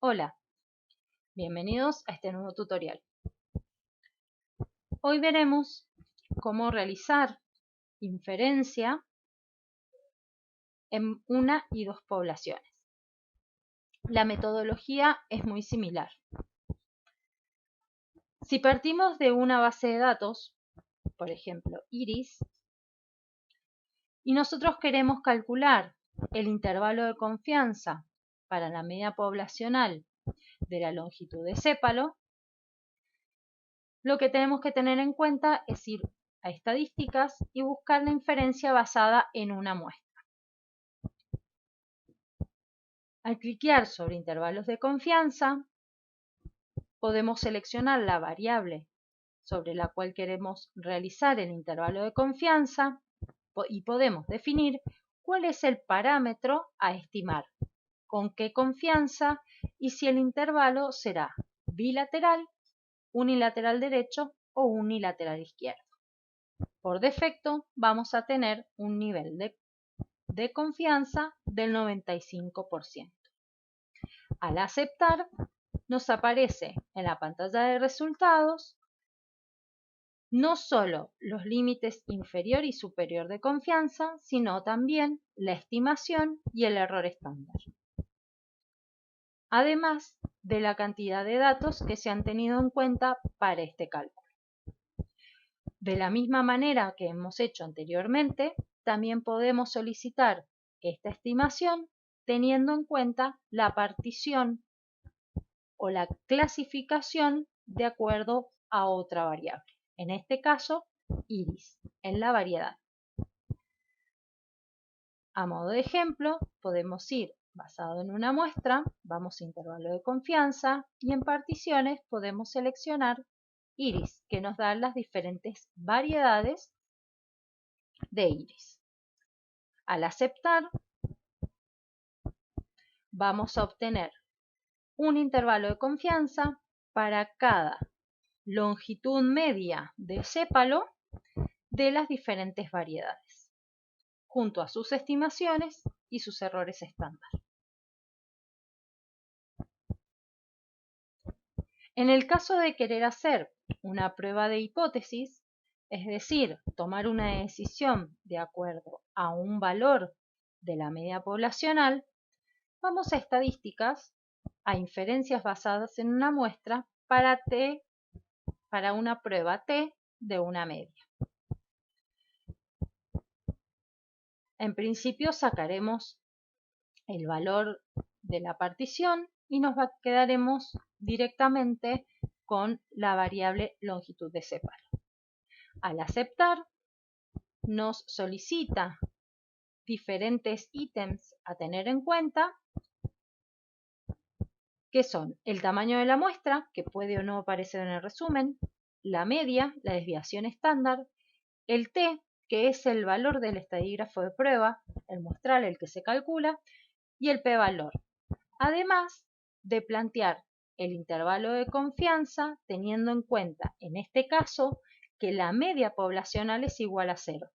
Hola, bienvenidos a este nuevo tutorial. Hoy veremos cómo realizar inferencia en una y dos poblaciones. La metodología es muy similar. Si partimos de una base de datos, por ejemplo IRIS, y nosotros queremos calcular el intervalo de confianza para la media poblacional de la longitud de sépalo, lo que tenemos que tener en cuenta es ir a estadísticas y buscar la inferencia basada en una muestra. Al cliquear sobre intervalos de confianza, podemos seleccionar la variable sobre la cual queremos realizar el intervalo de confianza y podemos definir cuál es el parámetro a estimar, con qué confianza y si el intervalo será bilateral, unilateral derecho o unilateral izquierdo. Por defecto vamos a tener un nivel de confianza del 95%. Al aceptar, nos aparece en la pantalla de resultados no solo los límites inferior y superior de confianza, sino también la estimación y el error estándar, además de la cantidad de datos que se han tenido en cuenta para este cálculo. De la misma manera que hemos hecho anteriormente, también podemos solicitar esta estimación teniendo en cuenta la partición o la clasificación de acuerdo a otra variable, en este caso IRIS, en la variedad. A modo de ejemplo, podemos ir basado en una muestra, vamos a intervalo de confianza y en particiones podemos seleccionar IRIS, que nos da las diferentes variedades de IRIS. Al aceptar, vamos a obtener un intervalo de confianza para cada longitud media de sépalo de las diferentes variedades, junto a sus estimaciones y sus errores estándar. En el caso de querer hacer una prueba de hipótesis, es decir, tomar una decisión de acuerdo a un valor de la media poblacional, vamos a estadísticas, a inferencias basadas en una muestra para una prueba T de una media. En principio sacaremos el valor de la partición y nos quedaremos directamente con la variable longitud de sépalo. Al aceptar, nos solicita diferentes ítems a tener en cuenta, que son el tamaño de la muestra, que puede o no aparecer en el resumen, la media, la desviación estándar, el T, que es el valor del estadígrafo de prueba, el muestral, el que se calcula, y el p-valor. Además de plantear el intervalo de confianza teniendo en cuenta, en este caso, que la media poblacional es igual a 0.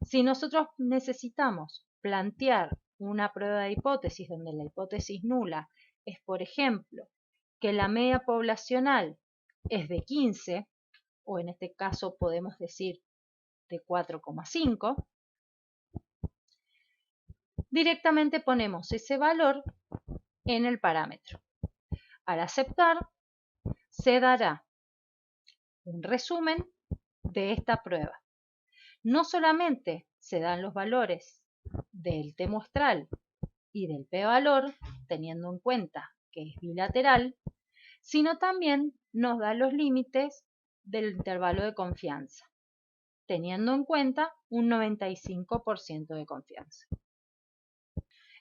Si nosotros necesitamos plantear una prueba de hipótesis donde la hipótesis nula es, por ejemplo, que la media poblacional es de 15, o en este caso podemos decir de 4,5, directamente ponemos ese valor en el parámetro. Al aceptar, se dará un resumen de esta prueba. No solamente se dan los valores del T muestral y del p-valor, teniendo en cuenta que es bilateral, sino también nos da los límites del intervalo de confianza, teniendo en cuenta un 95% de confianza.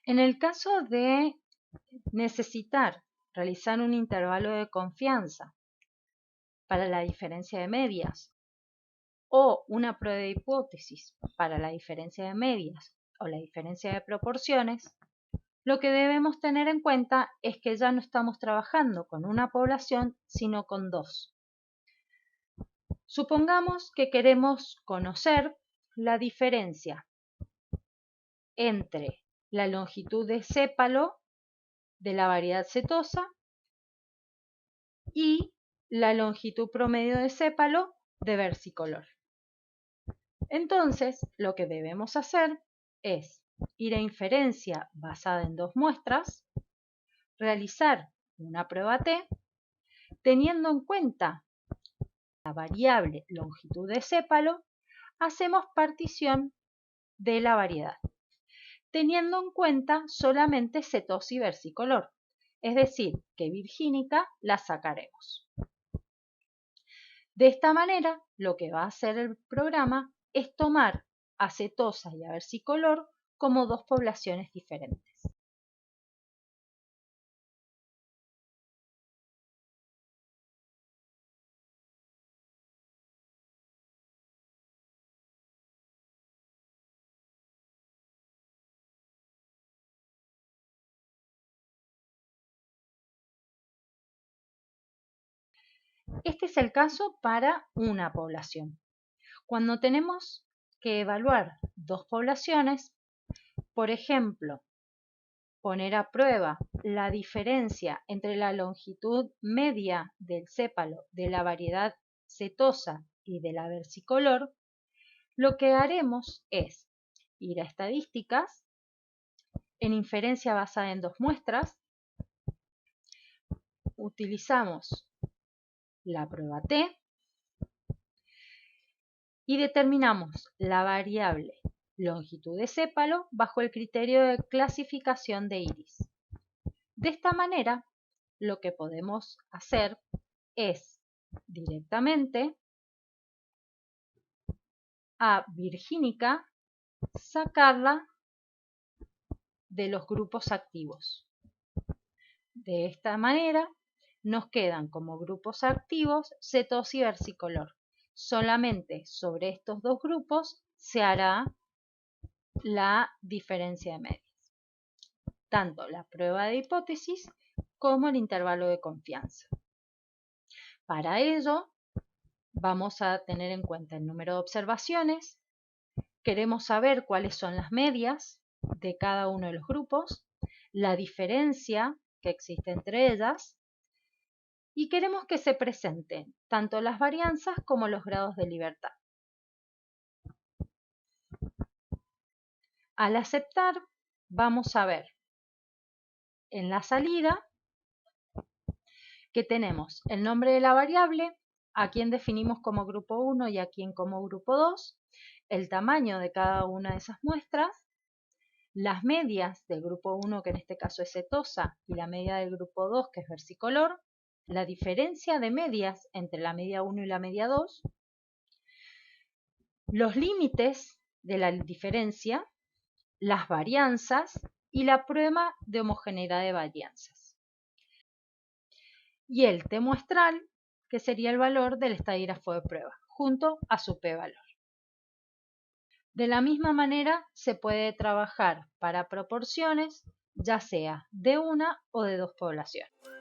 En el caso de necesitar realizar un intervalo de confianza para la diferencia de medias o una prueba de hipótesis para la diferencia de medias o la diferencia de proporciones, lo que debemos tener en cuenta es que ya no estamos trabajando con una población, sino con dos. Supongamos que queremos conocer la diferencia entre la longitud de sépalo de la variedad setosa y la longitud promedio de sépalo de versicolor. Entonces, lo que debemos hacer es ir a inferencia basada en dos muestras, realizar una prueba T, teniendo en cuenta la variable longitud de sépalo, hacemos partición de la variedad, teniendo en cuenta solamente setosa y versicolor, es decir, que virgínica la sacaremos. De esta manera, lo que va a hacer el programa es tomar a setosa y a versicolor como dos poblaciones diferentes. Este es el caso para una población. Cuando tenemos que evaluar dos poblaciones, por ejemplo, poner a prueba la diferencia entre la longitud media del sépalo de la variedad setosa y de la versicolor, lo que haremos es ir a estadísticas, en inferencia basada en dos muestras, utilizamos la prueba T y determinamos la variable longitud de sépalo bajo el criterio de clasificación de iris. De esta manera, lo que podemos hacer es directamente a virgínica sacarla de los grupos activos. De esta manera nos quedan como grupos activos setosa y versicolor. Solamente sobre estos dos grupos se hará la diferencia de medias, tanto la prueba de hipótesis como el intervalo de confianza. Para ello, vamos a tener en cuenta el número de observaciones, queremos saber cuáles son las medias de cada uno de los grupos, la diferencia que existe entre ellas, y queremos que se presenten tanto las varianzas como los grados de libertad. Al aceptar, vamos a ver en la salida que tenemos el nombre de la variable, a quien definimos como grupo 1 y a quien como grupo 2, el tamaño de cada una de esas muestras, las medias del grupo 1, que en este caso es setosa, y la media del grupo 2, que es versicolor, la diferencia de medias entre la media 1 y la media 2, los límites de la diferencia, las varianzas y la prueba de homogeneidad de varianzas. Y el t muestral, que sería el valor del estadígrafo de prueba, junto a su p-valor. De la misma manera se puede trabajar para proporciones, ya sea de una o de dos poblaciones.